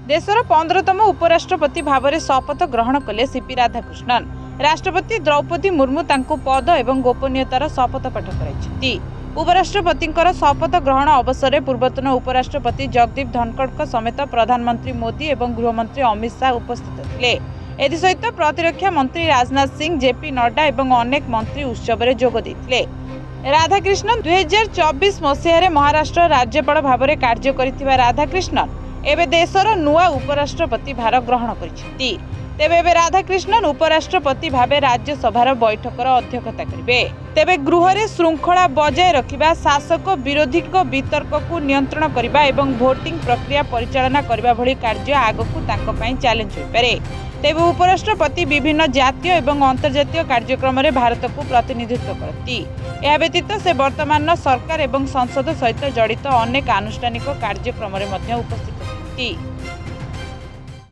देशर 15तम उपराष्ट्रपति भाव में शपथ ग्रहण कले सीपी राधाकृष्णन। राष्ट्रपति द्रौपदी मुर्मू तांको पद एवं गोपनीयतार शपथ पाठ कराई। उपराष्ट्रपति शपथ ग्रहण अवसर में पूर्वतन उपराष्ट्रपति जगदीप धनखड़ समेत प्रधानमंत्री मोदी एवं गृहमंत्री अमित शाह उपस्थित थे। एसहित प्रतिरक्षा मंत्री राजनाथ सिंह, जेपी नड्डा एवं अनेक मंत्री उत्सव में जोग देते। राधाकृष्णन 2024 मसीह महाराष्ट्र राज्यपाल भाव में कार्य कर राधाकृष्णन एवं देशर नुआ उपराष्ट्रपति भार ग्रहण करिसेंती। तेबे एबे राधाकृष्णन उपराष्ट्रपति भावे राज्यसभार बैठकर अध्यक्षता करेंगे। तेबे गृह में श्रृंखला बजाय रखिबा, शासक विरोधी वितर्क को नियंत्रण करने एवं भोटिंग प्रक्रिया परिचालना करने भली कार्य आगकू तांको पई चैलेंज हो पारे। तेबे उपराष्ट्रपति विभिन्न जातीय एवं अंतर्जातीय कार्यक्रम में भारत को प्रतिनिधित्व करती। यह व्यतीत से वर्तमान सरकार एवं संसद सहित जड़ित अनेक आनुष्ठानिक कार्यक्रम में उपस्थित होती।